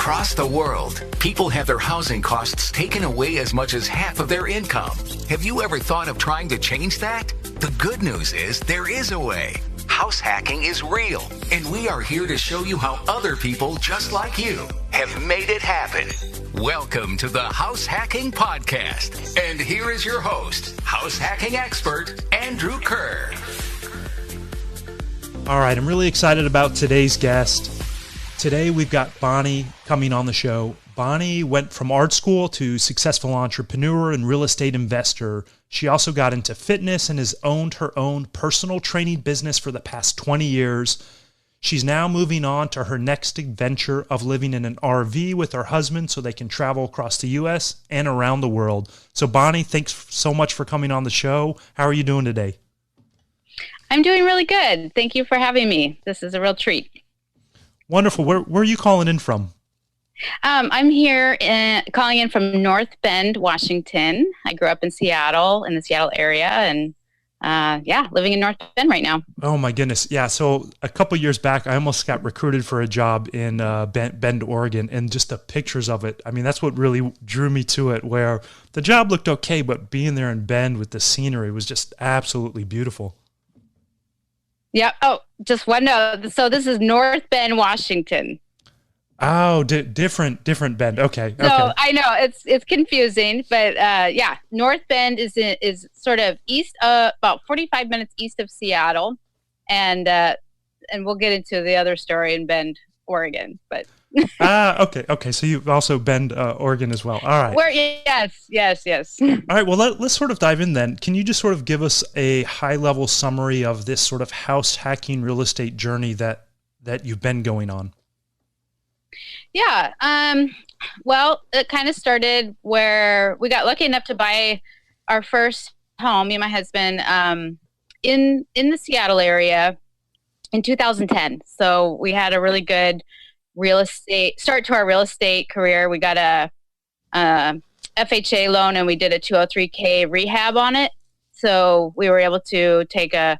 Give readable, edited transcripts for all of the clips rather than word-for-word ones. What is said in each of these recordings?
Across the world, people have their housing costs taken away as much as half of their income. Have you ever thought of trying to change that? The good news is there is a way. House hacking is real, and we are here to show you how other people just like you have made it happen. Welcome to the House Hacking Podcast. And here is your host, house hacking expert, Andrew Kerr. All right, I'm really excited about today's guest. Today we've got Bonnie coming on the show. Bonnie went from art school to successful entrepreneur and real estate investor. She also got into fitness and has owned her own personal training business for the past 20 years. She's now moving on to her next adventure of living in an RV with her husband so they can travel across the U.S. and around the world. So Bonnie, thanks so much for coming on the show. How are you doing today? I'm doing really good. Thank you for having me. This is a real treat. Wonderful. Where are you calling in from? I'm here calling in from North Bend, Washington. I grew up in Seattle, in the Seattle area, and living in North Bend right now. Oh my goodness. Yeah. So a couple years back, I almost got recruited for a job in Bend, Oregon, and just the pictures of it. I mean, that's what really drew me to it, where the job looked okay, but being there in Bend with the scenery was just absolutely beautiful. Yeah. Oh, just one note. So this is North Bend, Washington. Oh, different Bend. Okay. So I know it's confusing, but North Bend is sort of east, about 45 minutes east of Seattle, and we'll get into the other story in Bend, Oregon. But okay. So you also Bend, Oregon as well. All right. Yes. All right. Well, let's sort of dive in then. Can you just sort of give us a high level summary of this sort of house hacking real estate journey that you've been going on? Yeah. Well, it kind of started where we got lucky enough to buy our first home, me and my husband, in the Seattle area in 2010. So we had a really good start to our real estate career. We got a FHA loan and we did a 203K rehab on it. So we were able to take a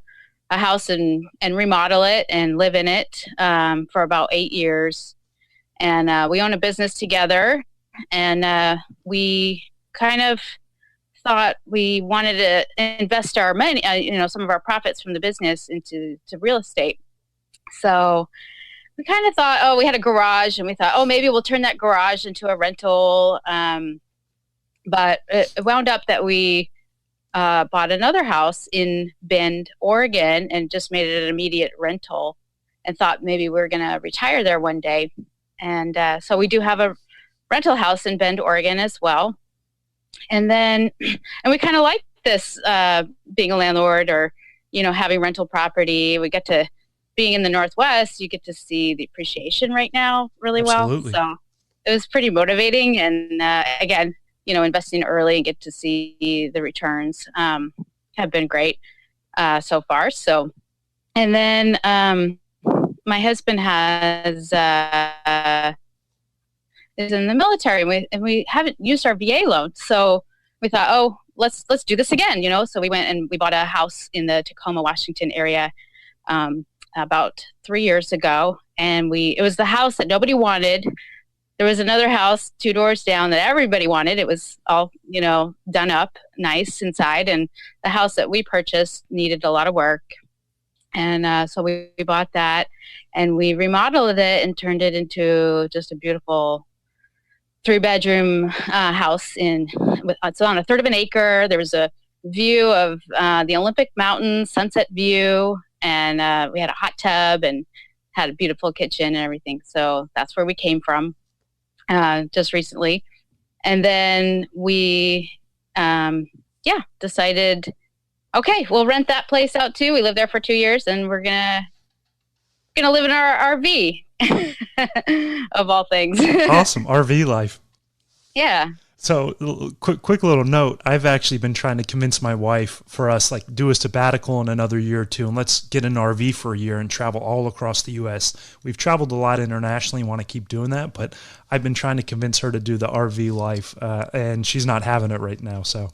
house and remodel it and live in it for about 8 years. And we own a business together, and we kind of thought we wanted to invest our money, some of our profits from the business into real estate. So we kind of thought, we had a garage, and we thought, maybe we'll turn that garage into a rental. But it wound up that we bought another house in Bend, Oregon, and just made it an immediate rental, and thought maybe we were going to retire there one day. And so we do have a rental house in Bend, Oregon as well. And we kind of like this, being a landlord or, having rental property. We get to, being in the Northwest, you get to see the appreciation right now really Absolutely. well. So it was pretty motivating. And again, investing early and get to see the returns have been great so far. So, and then my husband is in the military, and we haven't used our VA loan. So we thought, let's do this again, So we went and we bought a house in the Tacoma, Washington area about 3 years ago. And it was the house that nobody wanted. There was another house 2 doors down that everybody wanted. It was all, done up nice inside. And the house that we purchased needed a lot of work. And so we bought that, and we remodeled it and turned it into just a beautiful 3-bedroom house. It's on a third of an acre. There was a view of the Olympic Mountains, sunset view, and we had a hot tub and had a beautiful kitchen and everything. So that's where we came from just recently. And then we decided, okay, we'll rent that place out too. We lived there for 2 years, and we're gonna live in our RV of all things. Awesome. RV life. Yeah. So quick little note. I've actually been trying to convince my wife for us, do a sabbatical in another year or two, and let's get an RV for a year and travel all across the U.S. We've traveled a lot internationally and want to keep doing that, but I've been trying to convince her to do the RV life, and she's not having it right now. So.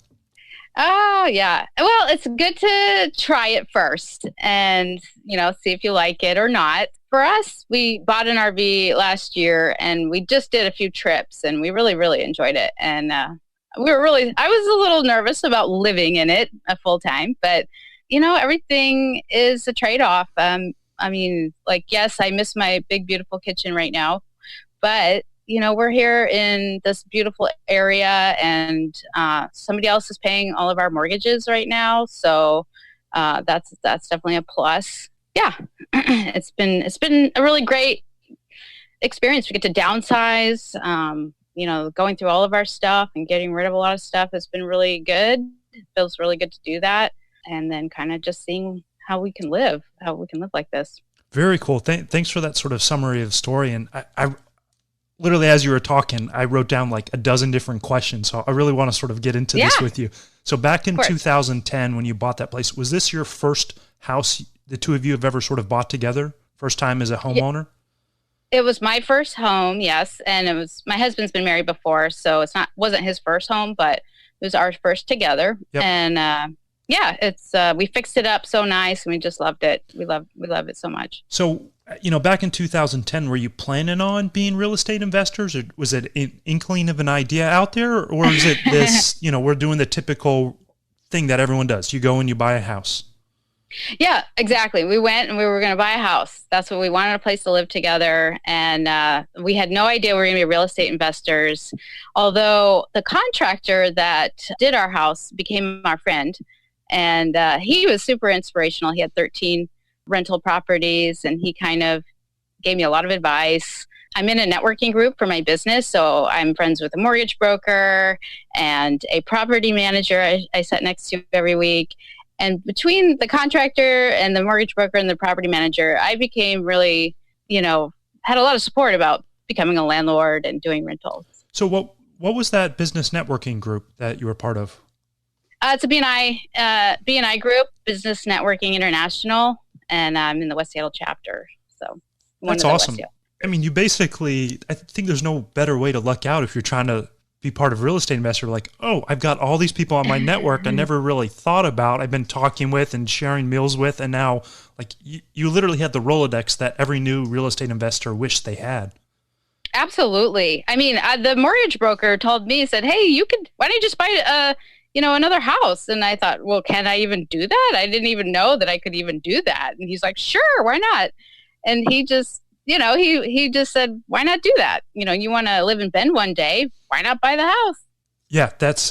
Oh, yeah. Well, it's good to try it first and, see if you like it or not. For us, we bought an RV last year and we just did a few trips and we really, really enjoyed it. And I was a little nervous about living in it full time, but, everything is a trade-off. Yes, I miss my big, beautiful kitchen right now, but we're here in this beautiful area and somebody else is paying all of our mortgages right now. So that's definitely a plus. Yeah, it's been a really great experience. We get to downsize, going through all of our stuff and getting rid of a lot of stuff has been really good. It feels really good to do that. And then kind of just seeing how we can live like this. Very cool. Thanks for that sort of summary of the story. And I literally, as you were talking, I wrote down like a dozen different questions. So I really want to sort of get into this with you. So back in 2010, when you bought that place, was this your first house the two of you have ever sort of bought together? First time as a homeowner? It was my first home, yes. And it was, my husband's been married before, so wasn't his first home, but it was our first together. Yep. And it's we fixed it up so nice and we just loved it. We love it so much. So back in 2010, were you planning on being real estate investors, or was it an inkling of an idea out there, or is it this, we're doing the typical thing that everyone does? You go and you buy a house. Yeah, exactly. We went and we were going to buy a house. That's what we wanted, a place to live together. And we had no idea we were going to be real estate investors. Although the contractor that did our house became our friend. And he was super inspirational. He had 13 rental properties and he kind of gave me a lot of advice. I'm in a networking group for my business. So I'm friends with a mortgage broker and a property manager I sit next to every week. And between the contractor and the mortgage broker and the property manager, I became really, had a lot of support about becoming a landlord and doing rentals. So what was that business networking group that you were part of? It's a BNI group, Business Networking International, and I'm in the West Seattle chapter. So that's awesome. I mean, you basically, I think there's no better way to luck out if you're trying to be part of a real estate investor. Like, oh, I've got all these people on my network I never really thought about. I've been talking with and sharing meals with, and now, like, you literally had the Rolodex that every new real estate investor wished they had. Absolutely. I mean, the mortgage broker told me, he said, hey, why don't you just buy another house? And I thought, well, can I even do that? I didn't even know that I could even do that. And he's like, sure, why not? And he just, he just said, why not do that? You want to live in Bend one day, why not buy the house? Yeah, that's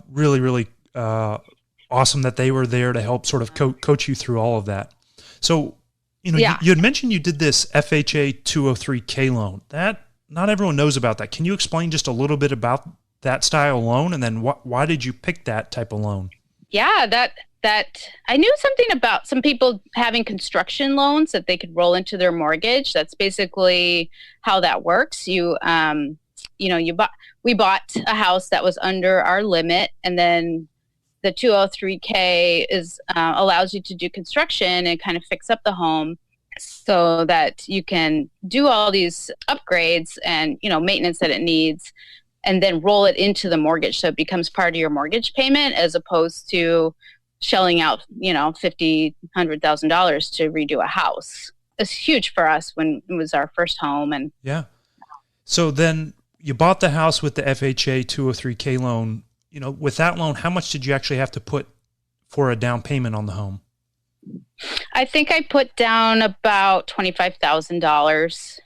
really, really awesome that they were there to help sort of coach you through all of that. So, you had mentioned you did this FHA 203K loan. That not everyone knows about that. Can you explain just a little bit about that style loan, and then why did you pick that type of loan? Yeah, that I knew something about some people having construction loans that they could roll into their mortgage. That's basically how that works. We bought a house that was under our limit, and then the 203K allows you to do construction and kind of fix up the home so that you can do all these upgrades and maintenance that it needs, and then roll it into the mortgage so it becomes part of your mortgage payment, as opposed to shelling out, $50,000, $100,000 to redo a house. It's huge for us when it was our first home. And yeah. So then you bought the house with the FHA 203K loan. With that loan, how much did you actually have to put for a down payment on the home? I think I put down about $25,000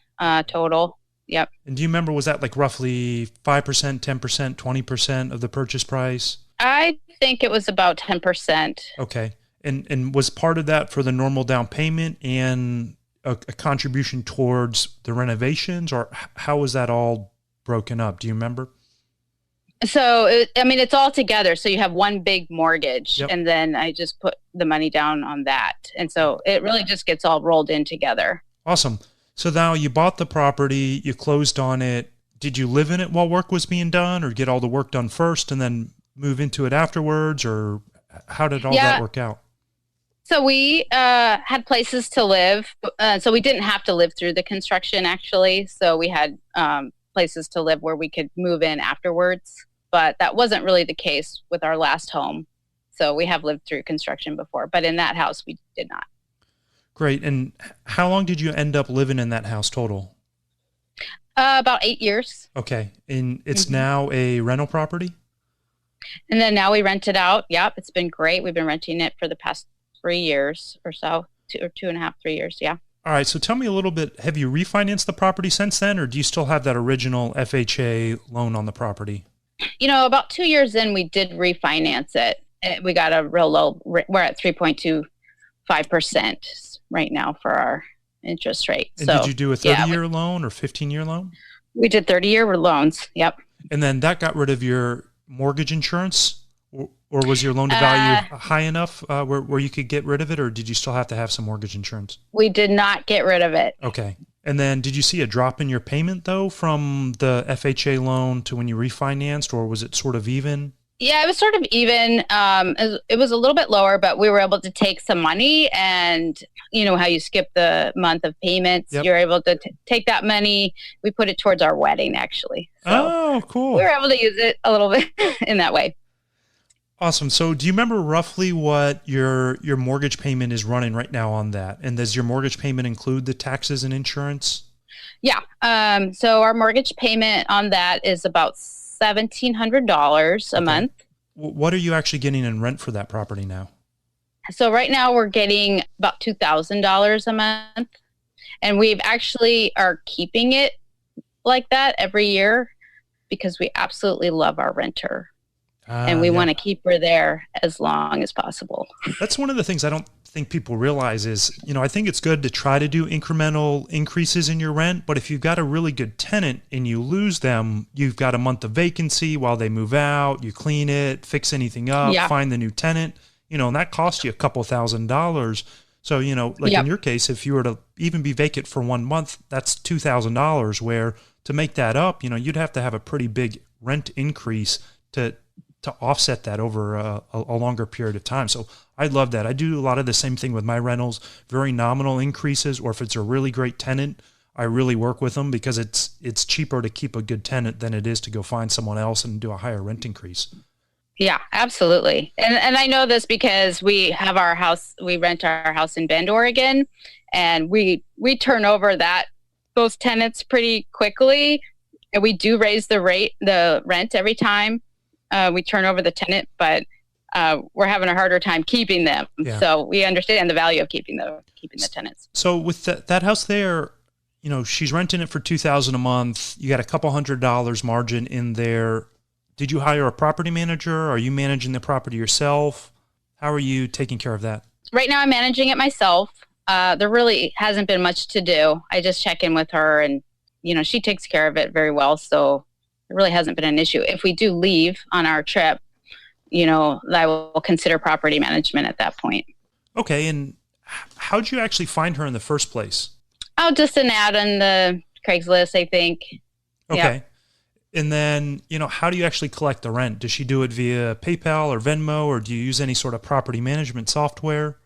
total. Yep. And do you remember, was that like roughly 5%, 10%, 20% of the purchase price? I think it was about 10%. Okay. And was part of that for the normal down payment and a contribution towards the renovations, or how was that all broken up? Do you remember? So, it's all together. So you have one big mortgage, and then I just put the money down on that. And so it really just gets all rolled in together. Awesome. So now you bought the property, you closed on it. Did you live in it while work was being done, or get all the work done first and then move into it afterwards, or how did all that work out? So we had places to live. So we didn't have to live through the construction, actually. So we had places to live where we could move in afterwards. But that wasn't really the case with our last home. So we have lived through construction before, but in that house, we did not. Great. And how long did you end up living in that house total? About 8 years. Okay. And it's now a rental property? And then now we rent it out. Yep. It's been great. We've been renting it for the past 3 years or so, 2.5, 3 years. Yeah. All right. So tell me a little bit, have you refinanced the property since then, or do you still have that original FHA loan on the property? About 2 years in, we did refinance it. We got a real low, we're at 3.25% right now for our interest rate. And did you do a 30-year loan or 15-year loan? We did 30-year loans. Yep. And then that got rid of your mortgage insurance, or was your loan to value high enough where you could get rid of it, or did you still have to have some mortgage insurance? We did not get rid of it. Okay. And then did you see a drop in your payment, though, from the FHA loan to when you refinanced, or was it sort of even? Yeah, it was sort of even. It was a little bit lower, but we were able to take some money, and you know how you skip the month of payments. Yep. You're able to take that money. We put it towards our wedding, actually. So oh, cool. We were able to use it a little bit in that way. Awesome. So do you remember roughly what your mortgage payment is running right now on that? And does your mortgage payment include the taxes and insurance? Yeah. So our mortgage payment on that is about $1,700 a month. What are you actually getting in rent for that property now? So right now we're getting about $2,000 a month, and we've actually are keeping it like that every year because we absolutely love our renter. And we want to keep her there as long as possible. That's one of the things I don't think people realize is, I think it's good to try to do incremental increases in your rent. But if you've got a really good tenant and you lose them, you've got a month of vacancy while they move out, you clean it, fix anything up, find the new tenant, and that costs you a couple $1,000s. So, in your case, if you were to even be vacant for 1 month, that's $2,000, where to make that up, you'd have to have a pretty big rent increase to offset that over a longer period of time. So I love that. I do a lot of the same thing with my rentals, very nominal increases, or if it's a really great tenant, I really work with them because it's cheaper to keep a good tenant than it is to go find someone else and do a higher rent increase. Yeah, absolutely. And I know this because we have our house, we rent our house in Bend, Oregon, and we turn over those tenants pretty quickly. And we do raise the rent every time we turn over the tenant, but we're having a harder time keeping them. Yeah. So we understand the value of keeping the tenants. So with that house there, she's renting it for $2,000 a month. You got a couple $100 margin in there. Did you hire a property manager? Are you managing the property yourself? How are you taking care of that? Right now I'm managing it myself. There really hasn't been much to do. I just check in with her and, she takes care of it very well. So it really hasn't been an issue. If we do leave on our trip, I will consider property management at that point. Okay. And how'd you actually find her in the first place? Oh, just an ad on the Craigslist, I think. Okay. Yeah. And then, how do you actually collect the rent? Does she do it via PayPal or Venmo, or do you use any sort of property management software?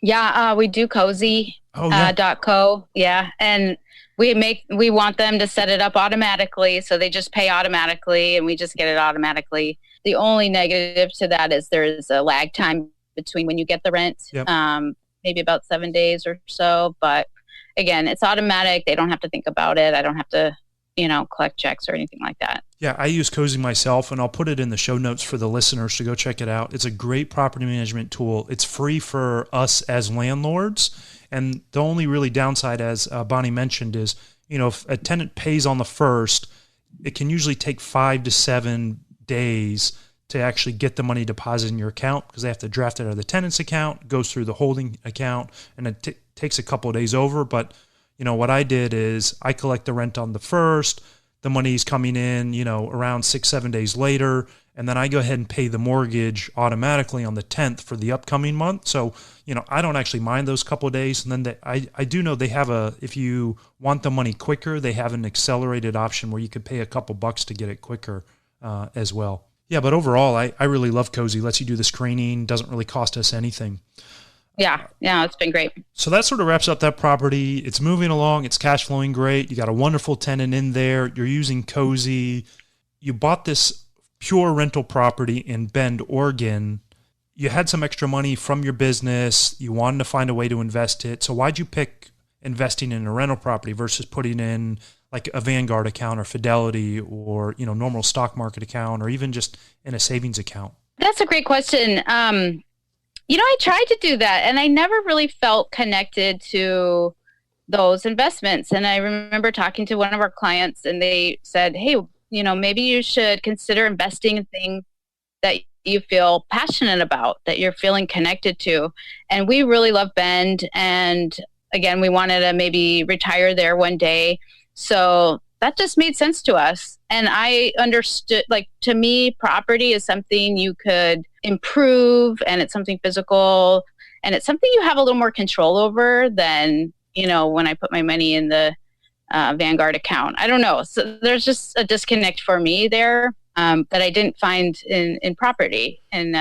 Yeah, we do Cozy. .co. Yeah. And we want them to set it up automatically. So they just pay automatically and we just get it automatically. The only negative to that is there is a lag time between when you get the rent, maybe about 7 days or so. But again, it's automatic. They don't have to think about it. I don't have to, collect checks or anything like that. Yeah, I use Cozy myself, and I'll put it in the show notes for the listeners to go check it out. It's a great property management tool. It's free for us as landlords. And the only really downside, as Bonnie mentioned, is, if a tenant pays on the first, it can usually take 5 to 7 days to actually get the money deposited in your account because they have to draft it out of the tenant's account, goes through the holding account, and it takes a couple of days over. But, what I did is I collect the rent on the first, the money's coming in, around 6-7 days later, and then I go ahead and pay the mortgage automatically on the 10th for the upcoming month. So, I don't actually mind those couple of days. And then I do know they have if you want the money quicker, they have an accelerated option where you could pay a couple bucks to get it quicker as well. Yeah, but overall, I really love Cozy. Lets you do the screening, doesn't really cost us anything. Yeah, it's been great. So that sort of wraps up that property. It's moving along. It's cash flowing great. You got a wonderful tenant in there. You're using Cozy. You bought this pure rental property in Bend, Oregon. you had some extra money from your business. You wanted to find a way to invest it. So why'd you pick investing in a rental property versus putting in like a Vanguard account or Fidelity or, normal stock market account or even just in a savings account? That's a great question. I tried to do that and I never really felt connected to those investments. And I remember talking to one of our clients and they said, hey, maybe you should consider investing in things that you feel passionate about, that you're feeling connected to. And we really love Bend. And again, we wanted to maybe retire there one day. So that just made sense to us. And I understood, to me, property is something you could improve and it's something physical and it's something you have a little more control over than, when I put my money in the Vanguard account. I don't know. So there's just a disconnect for me there that I didn't find in property. And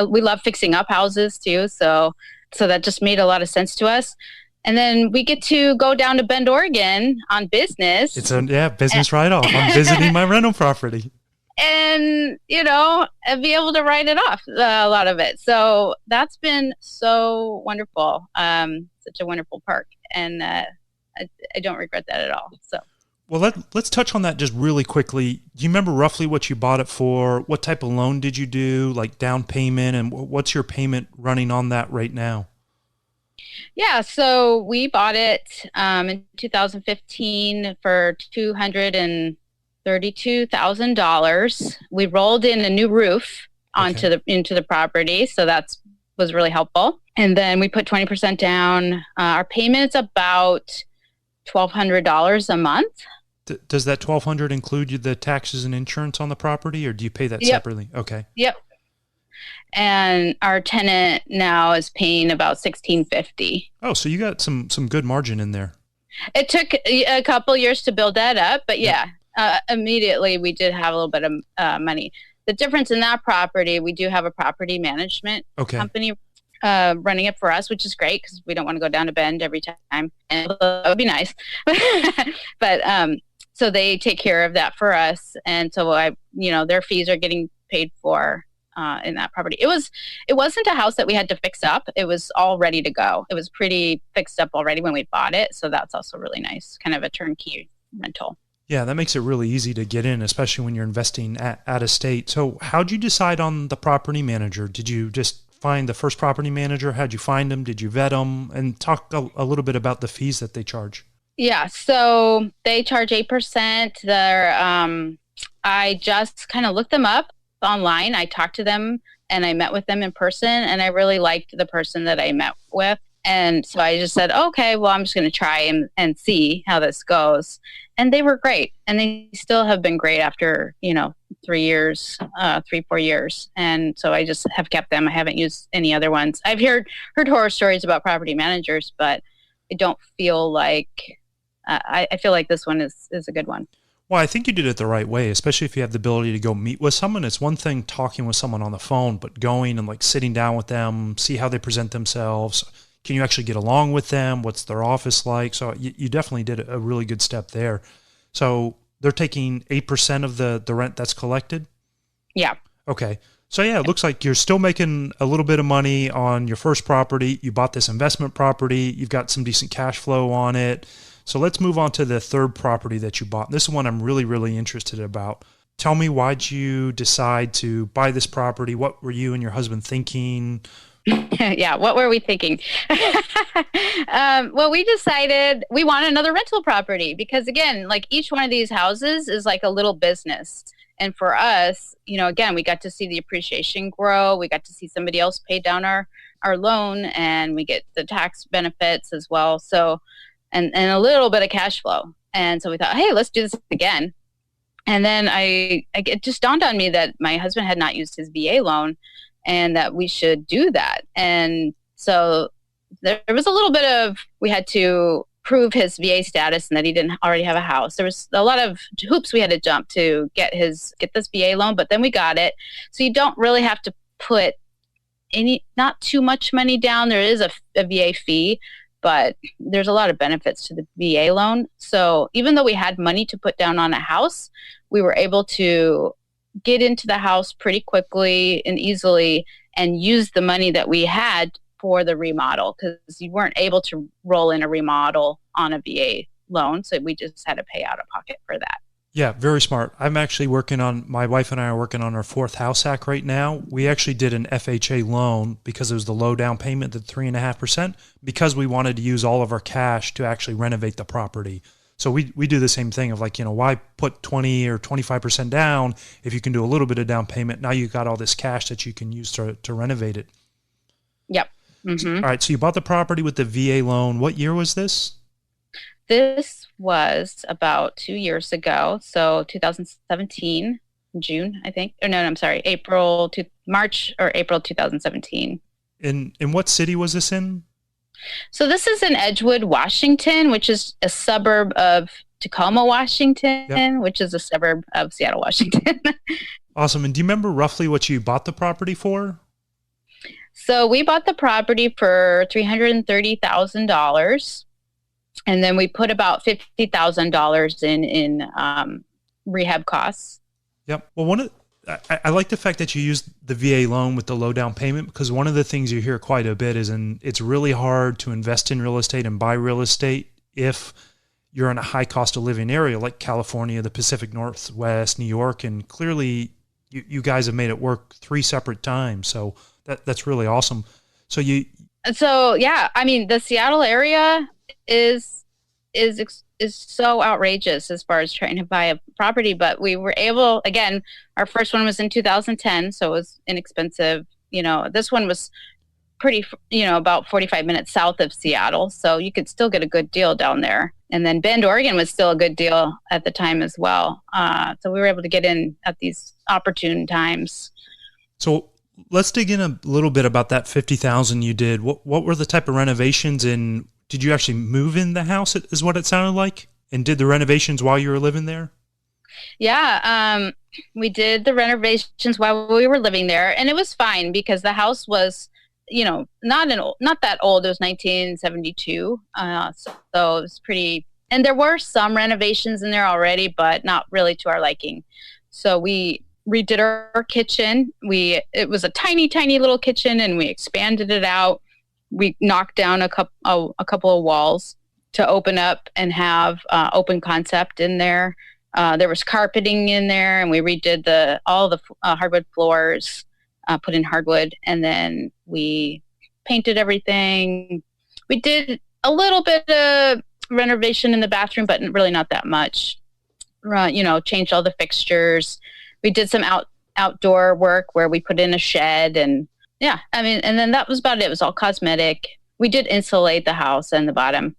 we love fixing up houses too. So that just made a lot of sense to us. And then we get to go down to Bend, Oregon on business. It's business write-off. I'm visiting my rental property. And, and be able to write it off, a lot of it. So that's been so wonderful. Such a wonderful park. And I don't regret that at all. So. Well, let's touch on that just really quickly. Do you remember roughly what you bought it for? What type of loan did you do, like down payment? And what's your payment running on that right now? Yeah, so we bought it in 2015 for $232,000. We rolled in a new roof into the property, so was really helpful. And then we put 20% down. Our payment's about $1,200 a month. Does that $1,200 include the taxes and insurance on the property, or do you pay that separately? Okay. Yep. And our tenant now is paying about $1,650. Oh, so you got some good margin in there. It took a couple years to build that up, but immediately we did have a little bit of money. The difference in that property, we do have a property management company running it for us, which is great because we don't want to go down to Bend every time. And that would be nice. But so they take care of that for us. And so their fees are getting paid for in that property. It wasn't a house that we had to fix up. It was all ready to go. It was pretty fixed up already when we bought it. So that's also really nice, kind of a turnkey rental. Yeah, that makes it really easy to get in, especially when you're investing out of state. So how'd you decide on the property manager? Did you just find the first property manager? How'd you find them? Did you vet them? And talk a little bit about the fees that they charge. Yeah, so they charge 8%. I just kind of looked them up online. I talked to them and I met with them in person, and I really liked the person that I met with. And so I just said, okay, well, I'm just going to try and see how this goes. And they were great. And they still have been great after, 4 years. And so I just have kept them. I haven't used any other ones. I've heard horror stories about property managers, but I don't feel like, I feel like this one is a good one. Well, I think you did it the right way, especially if you have the ability to go meet with someone. It's one thing talking with someone on the phone, but going and sitting down with them, see how they present themselves. Can you actually get along with them? What's their office like? So you definitely did a really good step there. So they're taking 8% of the rent that's collected? Yeah. Okay. So yeah, it looks like you're still making a little bit of money on your first property. You bought this investment property. You've got some decent cash flow on it. So let's move on to the third property that you bought. This is one I'm really, really interested about. Tell me, why'd you decide to buy this property? What were you and your husband thinking? Yeah, what were we thinking? Well, we decided we want another rental property because, again, each one of these houses is like a little business. And for us, again, we got to see the appreciation grow. We got to see somebody else pay down our loan, and we get the tax benefits as well. So, and a little bit of cash flow. And so we thought, hey, let's do this again. And then it just dawned on me that my husband had not used his VA loan and that we should do that. And so there was a little bit of, we had to prove his VA status and that he didn't already have a house. There was a lot of hoops we had to jump to get this VA loan, but then we got it. So you don't really have to put not too much money down. There is a VA fee, but there's a lot of benefits to the VA loan. So even though we had money to put down on a house, we were able to get into the house pretty quickly and easily and use the money that we had for the remodel, because you weren't able to roll in a remodel on a VA loan. So we just had to pay out of pocket for that. Yeah, very smart. My wife and I are working on our 4th house hack right now. We actually did an FHA loan because it was the low down payment, the 3.5%, because we wanted to use all of our cash to actually renovate the property. So we do the same thing of like, why put 20 or 25% down if you can do a little bit of down payment? Now you got all this cash that you can use to renovate it. Yep. Mm-hmm. All right. So you bought the property with the VA loan. What year was this? This was about 2 years ago. So 2017, June, I think. Or no, I'm sorry, March or April 2017. In what city was this in? So this is in Edgewood, Washington, which is a suburb of Tacoma, Washington, yep, which is a suburb of Seattle, Washington. Awesome. And do you remember roughly what you bought the property for? So we bought the property for $330,000, and then we put about $50,000 in rehab costs. Yep. Well, I like the fact that you used the VA loan with the low down payment, because one of the things you hear quite a bit is, it's really hard to invest in real estate and buy real estate if you're in a high cost of living area like California, the Pacific Northwest, New York, and clearly you guys have made it work 3 separate times. So that's really awesome. So yeah, I mean, the Seattle area is so outrageous as far as trying to buy a property, but we were able, again, our first one was in 2010, so it was inexpensive. This one was pretty, about 45 minutes south of Seattle, so you could still get a good deal down there. And then Bend, Oregon was still a good deal at the time as well. So we were able to get in at these opportune times. So let's dig in a little bit about that $50,000 you did. What were the type of renovations, and did you actually move in the house, is what it sounded like, and did the renovations while you were living there? Yeah, we did the renovations while we were living there, and it was fine because the house was, not that old. It was 1972, so it was pretty. And there were some renovations in there already, but not really to our liking. So we redid our kitchen. It was a tiny, tiny little kitchen, and we expanded it out. We knocked down a couple of walls to open up and have open concept in there. There was carpeting in there, and we redid all the hardwood floors, put in hardwood, and then we painted everything. We did a little bit of renovation in the bathroom, but really not that much. Changed all the fixtures. We did some outdoor work where we put in a shed, and yeah, I mean, and then that was about it. It was all cosmetic. We did insulate the house and the bottom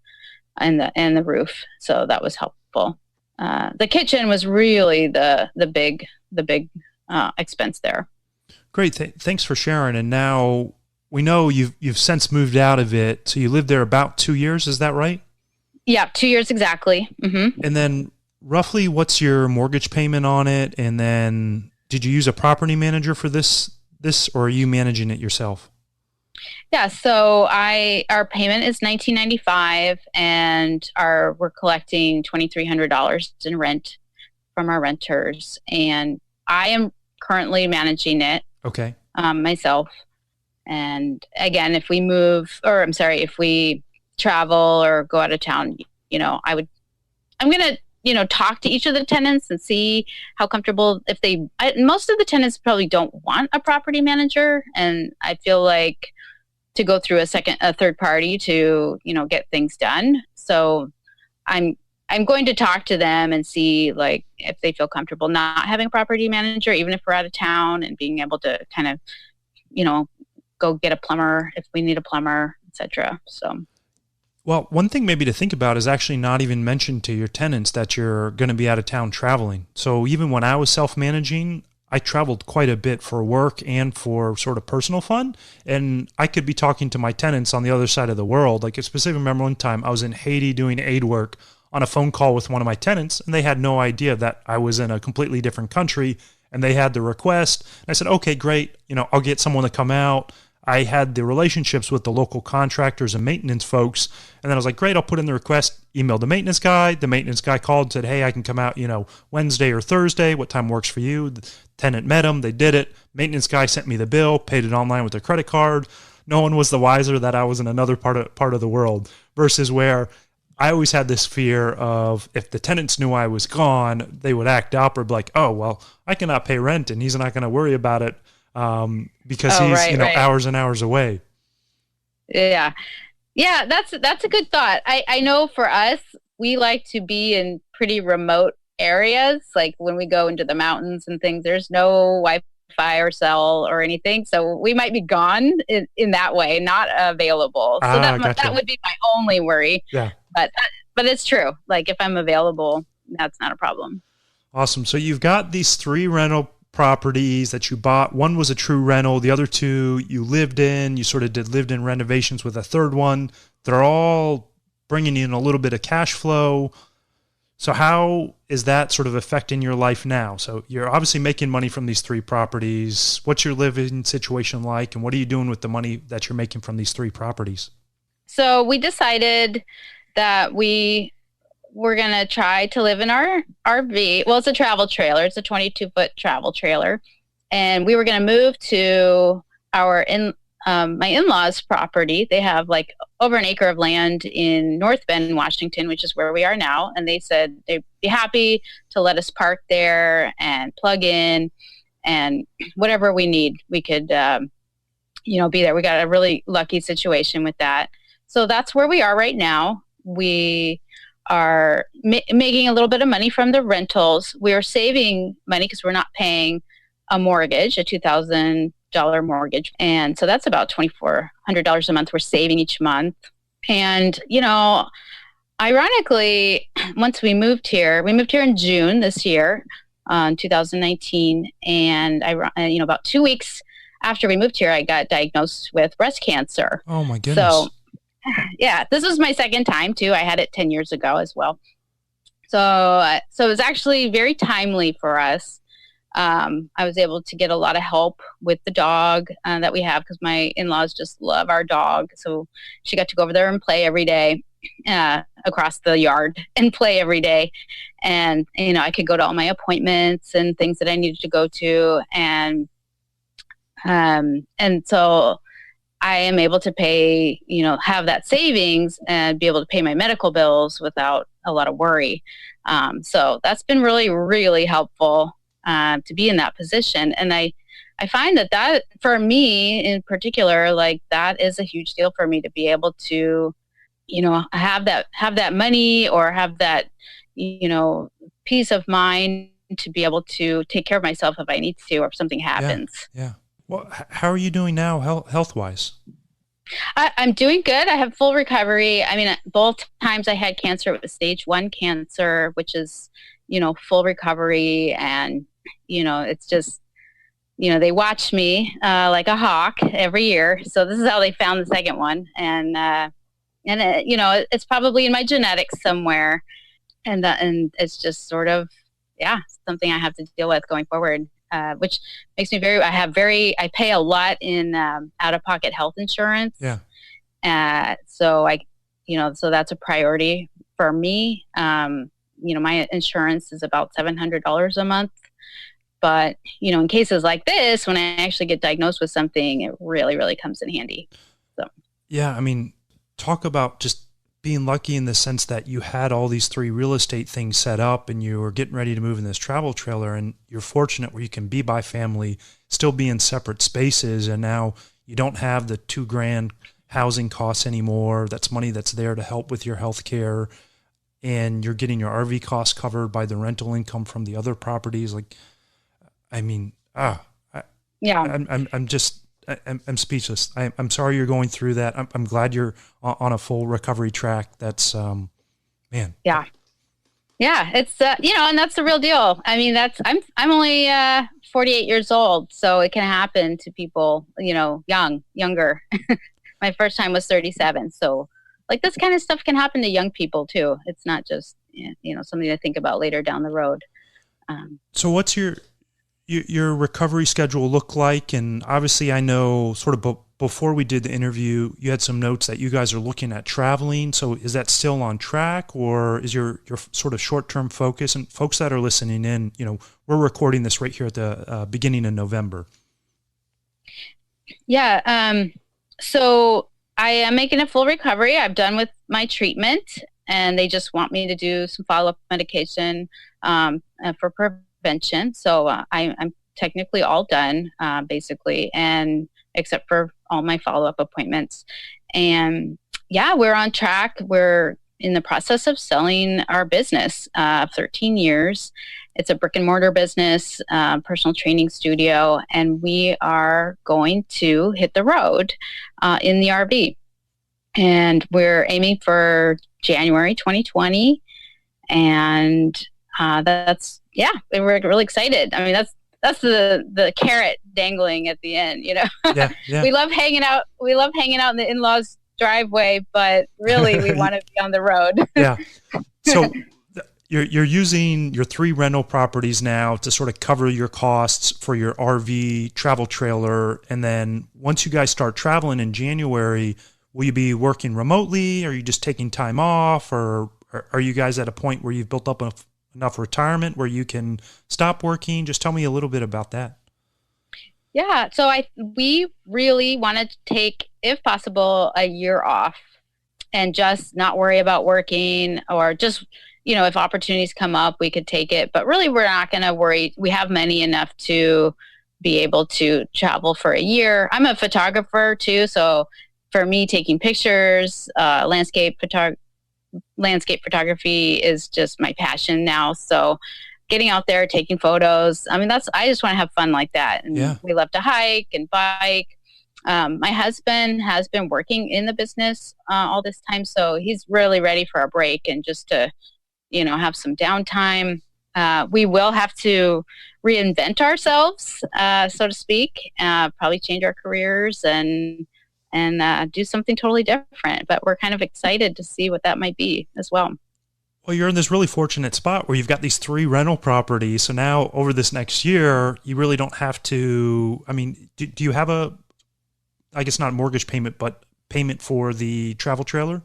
and the roof, so that was helpful. The kitchen was really the big expense there. Great, thanks for sharing. And now we know you've since moved out of it, so you lived there about 2 years. Is that right? Yeah, 2 years exactly. Mm-hmm. And then roughly, what's your mortgage payment on it? And then, did you use a property manager for this, or are you managing it yourself? Yeah, so our payment is $1,995, and we're collecting $2,300 in rent from our renters, and I am currently managing it. Okay. Myself. And again, if we travel or go out of town, I'm going to talk to each of the tenants and see how comfortable, most of the tenants probably don't want a property manager. And I feel like to go through a third party to, get things done. So I'm going to talk to them and see if they feel comfortable not having a property manager, even if we're out of town, and being able to kind of, go get a plumber if we need a plumber, etc. So. Well, one thing maybe to think about is actually not even mention to your tenants that you're going to be out of town traveling. So even when I was self-managing, I traveled quite a bit for work and for sort of personal fun. And I could be talking to my tenants on the other side of the world. Like, I specifically remember one time I was in Haiti doing aid work on a phone call with one of my tenants, and they had no idea that I was in a completely different country, and they had the request. And I said, okay, great. I'll get someone to come out. I had the relationships with the local contractors and maintenance folks. And then I was like, great, I'll put in the request, emailed the maintenance guy. The maintenance guy called and said, hey, I can come out, Wednesday or Thursday. What time works for you? The tenant met him. They did it. Maintenance guy sent me the bill, paid it online with their credit card. No one was the wiser that I was in another part of the world, versus where I always had this fear of, if the tenants knew I was gone, they would act up or be like, oh, well, I cannot pay rent and he's not going to worry about it because he's hours and hours away. Yeah. Yeah, that's a good thought. I know for us, we like to be in pretty remote areas. Like when we go into the mountains and things, there's no Wi-Fi or cell or anything. So we might be gone in that way, not available. So that would be my only worry. Yeah. But it's true. Like if I'm available, that's not a problem. Awesome. So you've got these 3 rental properties that you bought. One was a true rental. The other 2 you lived in. You sort of lived in renovations with a third one. They're all bringing in a little bit of cash flow. So how is that sort of affecting your life now? So you're obviously making money from these 3 properties. What's your living situation like? And what are you doing with the money that you're making from these 3 properties? So we decided that we were going to try to live in our RV. Well, it's a travel trailer. It's a 22-foot travel trailer. And we were going to move to my in-laws' property. They have like over an acre of land in North Bend, Washington, which is where we are now. And they said they'd be happy to let us park there and plug in and whatever we need, we could, be there. We got a really lucky situation with that. So that's where we are right now. We are making a little bit of money from the rentals. We are saving money because we're not paying a mortgage, a $2,000 mortgage. And so that's about $2,400 a month we're saving each month. And, ironically, once we moved here in June this year, 2019. And about 2 weeks after we moved here, I got diagnosed with breast cancer. Oh my goodness. So yeah, this was my second time too. I had it 10 years ago as well. So it was actually very timely for us. I was able to get a lot of help with the dog that we have because my in-laws just love our dog. So she got to go over there and play every day across the yard and play every day. And, I could go to all my appointments and things that I needed to go to. And so I am able to pay, have that savings and be able to pay my medical bills without a lot of worry. So that's been really, really helpful to be in that position. And I find that for me in particular, like that is a huge deal for me to be able to, have that money or have that, peace of mind to be able to take care of myself if I need to, or if something happens. Yeah. Well, how are you doing now health-wise? I'm doing good. I have full recovery. I mean, both times I had cancer, it was stage 1 cancer, which is, full recovery. And, it's just, they watch me like a hawk every year. So this is how they found the second one. And it's probably in my genetics somewhere. And it's just sort of, something I have to deal with going forward. Which makes me I pay a lot in out-of-pocket health insurance. Yeah. So so that's a priority for me. My insurance is about $700 a month. But, in cases like this, when I actually get diagnosed with something, it really, really comes in handy. So. Yeah. I mean, talk about just being lucky in the sense that you had all these 3 real estate things set up and you were getting ready to move in this travel trailer, and you're fortunate where you can be by family, still be in separate spaces. And now you don't have the $2,000 housing costs anymore. That's money that's there to help with your health care. And you're getting your RV costs covered by the rental income from the other properties. Like, I mean, I'm speechless. I'm sorry you're going through that. I'm glad you're on a full recovery track. That's, man. Yeah. Yeah. It's, and that's the real deal. I mean, I'm only 48 years old, so it can happen to people, younger. My first time was 37. So like this kind of stuff can happen to young people too. It's not just, something to think about later down the road. So what's your recovery schedule look like? And obviously I know sort of before we did the interview, you had some notes that you guys are looking at traveling. So is that still on track, or is your sort of short-term focus? And folks that are listening in, we're recording this right here at the beginning of November. Yeah. So I am making a full recovery. I'm done with my treatment, and they just want me to do some follow-up medication for prevention. So I'm technically all done, basically, and except for all my follow-up appointments. And yeah, we're on track. We're in the process of selling our business of 13 years. It's a brick and mortar business, personal training studio, and we are going to hit the road in the RV. And we're aiming for January 2020. And we're really excited. I mean, that's the carrot dangling at the end, Yeah. We love hanging out. We love hanging out in the in-laws' driveway, but really we want to be on the road. Yeah. So you're using your 3 rental properties now to sort of cover your costs for your RV travel trailer. And then once you guys start traveling in January, will you be working remotely? Are you just taking time off, or are you guys at a point where you've built up enough retirement where you can stop working? Just tell me a little bit about that. Yeah. So we really want to take, if possible, a year off and just not worry about working, or just, if opportunities come up, we could take it. But really, we're not going to worry. We have money enough to be able to travel for a year. I'm a photographer too. So for me, taking pictures, landscape photography is just my passion now. So getting out there, taking photos. I mean, I just want to have fun like that. And we love to hike and bike. My husband has been working in the business all this time, so he's really ready for a break and just to, have some downtime. We will have to reinvent ourselves, so to speak, probably change our careers and do something totally different. But we're kind of excited to see what that might be as well. Well, you're in this really fortunate spot where you've got these 3 rental properties. So now over this next year, you really don't have to, I mean, do you have I guess not a mortgage payment, but payment for the travel trailer?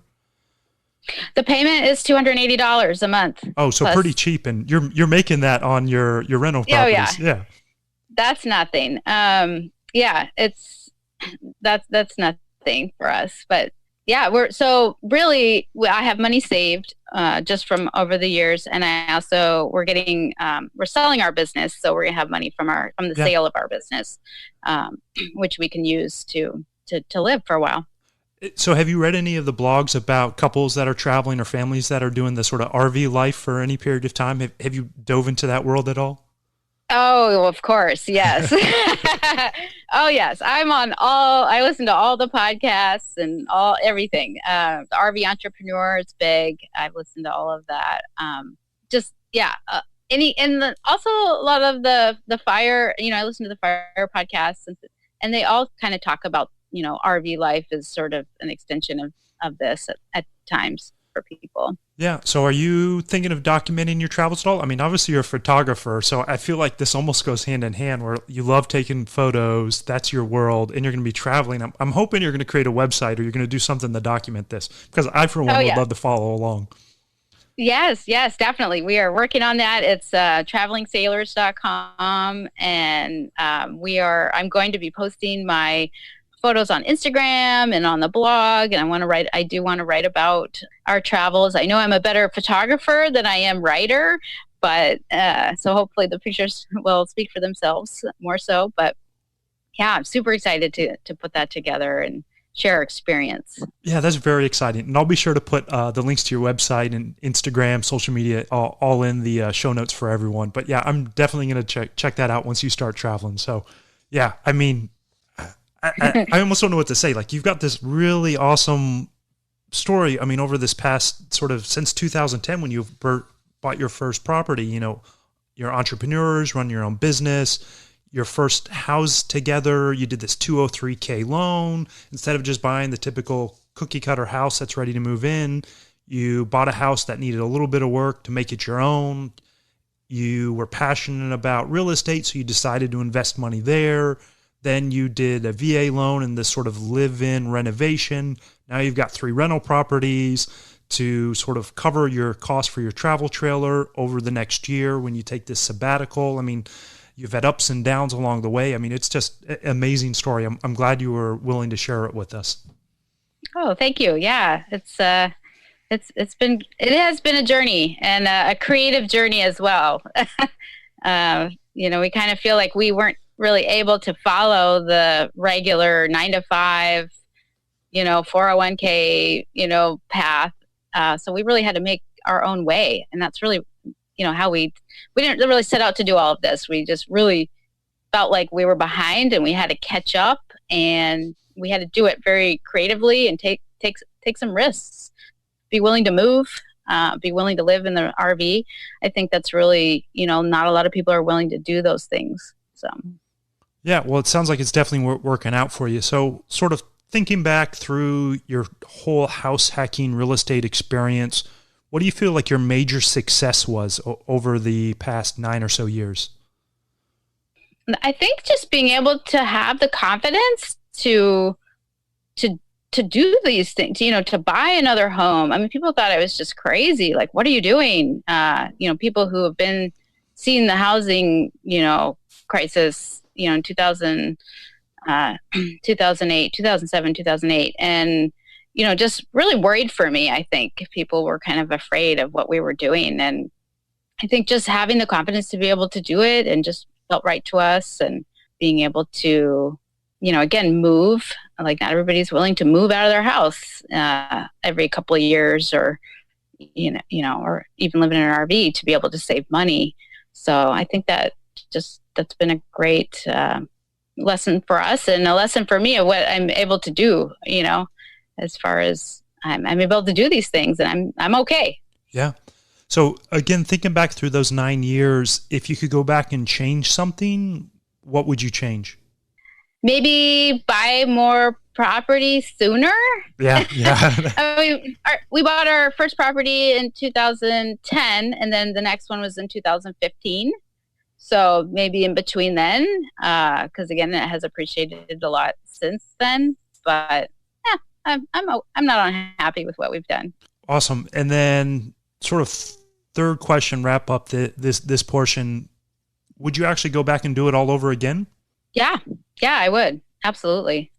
The payment is $280 a month. Oh, so plus. Pretty cheap. And you're making that on your rental properties. Oh, yeah. That's nothing. That's nothing for us, but yeah, we're I have money saved just from over the years, and we're selling our business, so we're gonna have money from the sale of our business, which we can use to live for a while. So have you read any of the blogs about couples that are traveling or families that are doing the sort of RV life for any period of time? Have you dove into that world at all? Oh, of course. Yes. Oh, yes. I listen to all the podcasts and everything. The RV Entrepreneur is big. I've listened to all of that. Also a lot of the fire, I listen to the fire podcasts and they all kind of talk about, RV life is sort of an extension of this at times for people. Yeah. So are you thinking of documenting your travels at all? I mean, obviously you're a photographer, so I feel like this almost goes hand in hand where you love taking photos, that's your world, and you're going to be traveling. I'm hoping you're going to create a website or you're going to do something to document this, because I, for one, would love to follow along. Yes, definitely. We are working on that. It's travelingsailors.com, and I'm going to be posting my photos on Instagram and on the blog, and I do want to write about our travels. I know I'm a better photographer than I am writer, but so hopefully the pictures will speak for themselves more so. But yeah, I'm super excited to put that together and share our experience. Yeah, that's very exciting. And I'll be sure to put the links to your website and Instagram, social media, all in the show notes for everyone. But yeah, I'm definitely going to check that out once you start traveling. So yeah, I mean, I almost don't know what to say. Like, you've got this really awesome story. I mean, over this past sort of since 2010, when you bought your first property, you're entrepreneurs, run your own business, your first house together, you did this 203K loan. Instead of just buying the typical cookie cutter house that's ready to move in, you bought a house that needed a little bit of work to make it your own. You were passionate about real estate, so you decided to invest money there. Then you did a VA loan and this sort of live-in renovation. Now you've got 3 rental properties to sort of cover your cost for your travel trailer over the next year when you take this sabbatical. I mean, you've had ups and downs along the way. I mean, it's just an amazing story. I'm glad you were willing to share it with us. Oh, thank you. Yeah, it has been a journey, and a creative journey as well. We kind of feel like we weren't really able to follow the regular 9 to 5, 401k, path. So we really had to make our own way. And that's really, how we didn't really set out to do all of this. We just really felt like we were behind and we had to catch up, and we had to do it very creatively and take some risks, be willing to move, be willing to live in the RV. I think that's really, not a lot of people are willing to do those things. So. Yeah, well, it sounds like it's definitely working out for you. So sort of thinking back through your whole house hacking real estate experience, what do you feel like your major success was over the past 9 or so years? I think just being able to have the confidence to do these things, to buy another home. I mean, people thought I was just crazy. Like, what are you doing? People who have been seeing the housing, crisis, in 2008, 2007, 2008. And, just really worried for me. I think people were kind of afraid of what we were doing. And I think just having the confidence to be able to do it and just felt right to us, and being able to, again, move. Like, not everybody's willing to move out of their house every couple of years, or, or even living in an RV to be able to save money. So I think that's been a great lesson for us, and a lesson for me of what I'm able to do, as far as I'm able to do these things, and I'm okay. Yeah. So again, thinking back through those 9 years, if you could go back and change something, what would you change? Maybe buy more property sooner. Yeah. We bought our first property in 2010, and then the next one was in 2015. So maybe in between then, because again, it has appreciated a lot since then. But yeah, I'm not unhappy with what we've done. Awesome. And then sort of third question, wrap up this portion. Would you actually go back and do it all over again? Yeah, I would. Absolutely.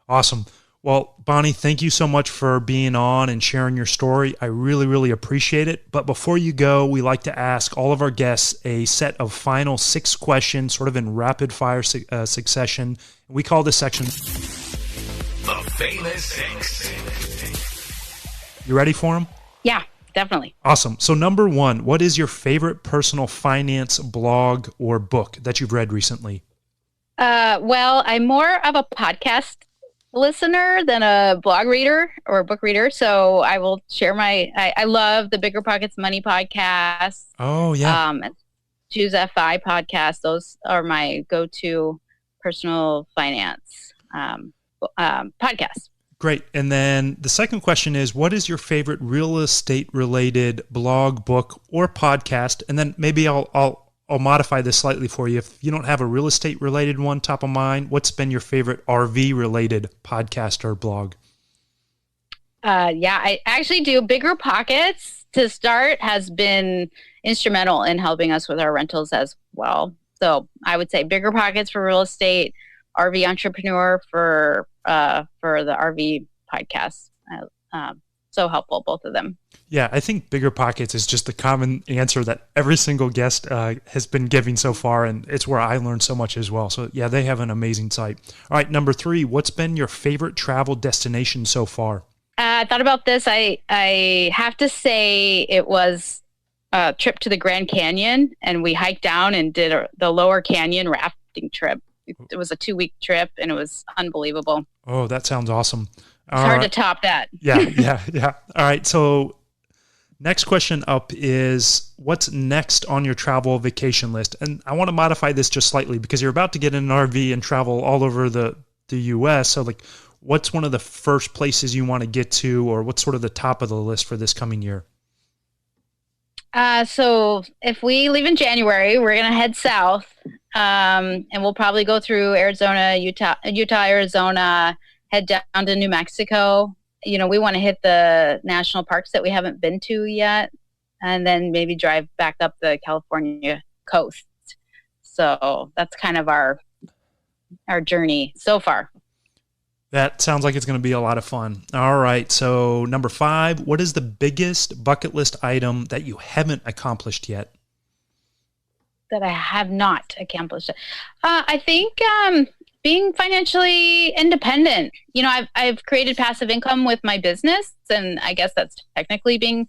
Awesome. Well, Bonnie, thank you so much for being on and sharing your story. I really, really appreciate it. But before you go, we like to ask all of our guests a set of final 6 questions, sort of in rapid fire succession. We call this section The Famous 6. You ready for them? Yeah, definitely. Awesome. So number 1, what is your favorite personal finance blog or book that you've read recently? Well, I'm more of a podcast listener than a blog reader or a book reader. So I will share I love the Bigger Pockets Money podcast. Oh, yeah. Choose FI podcast. Those are my go-to personal finance podcasts. Great. And then the second question is, what is your favorite real estate related blog, book, or podcast? And then maybe I'll modify this slightly for you. If you don't have a real estate related one top of mind, what's been your favorite RV related podcast or blog? I actually do. Bigger Pockets to start has been instrumental in helping us with our rentals as well. So I would say Bigger Pockets for real estate, RV Entrepreneur for the RV podcast. So helpful, both of them. Yeah, I think Bigger Pockets is just the common answer that every single guest has been giving so far, and it's where I learned so much as well. So yeah, they have an amazing site. All right, number 3, what's been your favorite travel destination so far? I thought about this. I have to say it was a trip to the Grand Canyon, and we hiked down and did the Lower Canyon rafting trip. It was a 2-week trip, and it was unbelievable. Oh, that sounds awesome. It's hard to top that. Yeah. All right, so next question up is, what's next on your travel vacation list? And I want to modify this just slightly because you're about to get in an RV and travel all over the U.S. So like, what's one of the first places you want to get to, or what's sort of the top of the list for this coming year? So if we leave in January, we're going to head south and we'll probably go through Arizona, Utah, Arizona, head down to New Mexico. We want to hit the national parks that we haven't been to yet, and then maybe drive back up the California coast. So that's kind of our journey so far. That sounds like it's going to be a lot of fun. All right. So number 5, what is the biggest bucket list item that you haven't accomplished yet? That I have not accomplished. I think being financially independent. I've created passive income with my business, and I guess that's technically being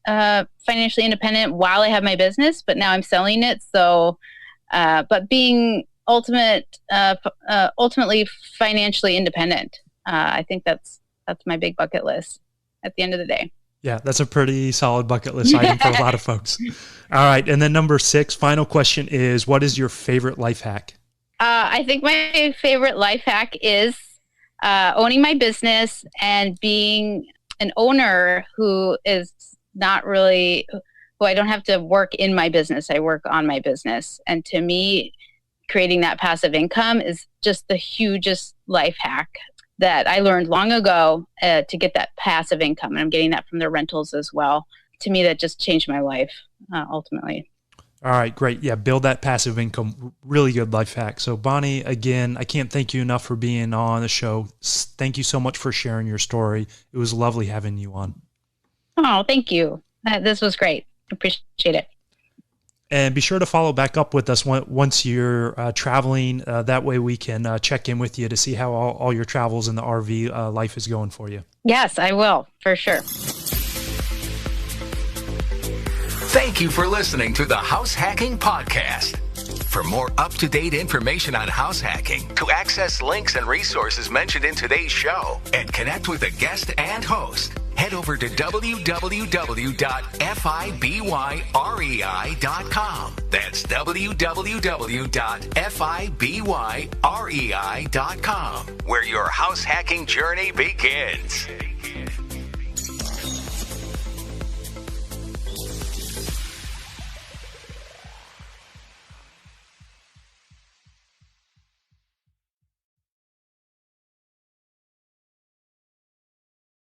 financially independent while I have my business, but now I'm selling it. So, but being ultimately financially independent. I think that's my big bucket list at the end of the day. Yeah, that's a pretty solid bucket list item for a lot of folks. All right. And then number 6, final question is, what is your favorite life hack? I think my favorite life hack is owning my business and being an owner who is not really, who I don't have to work in my business. I work on my business. And to me, creating that passive income is just the hugest life hack that I learned long ago to get that passive income. And I'm getting that from the rentals as well. To me, that just changed my life ultimately. All right, great. Yeah, build that passive income. Really good life hack. So Bonnie, again, I can't thank you enough for being on the show. Thank you so much for sharing your story. It was lovely having you on. Oh, thank you. This was great. Appreciate it. And be sure to follow back up with us once you're traveling. That way we can check in with you to see how all your travels in the RV life is going for you. Yes, I will, for sure. Thank you for listening to the House Hacking Podcast. For more up-to-date information on house hacking, to access links and resources mentioned in today's show, and connect with a guest and host, head over to www.fibrei.com. That's www.fibrei.com, where your house hacking journey begins.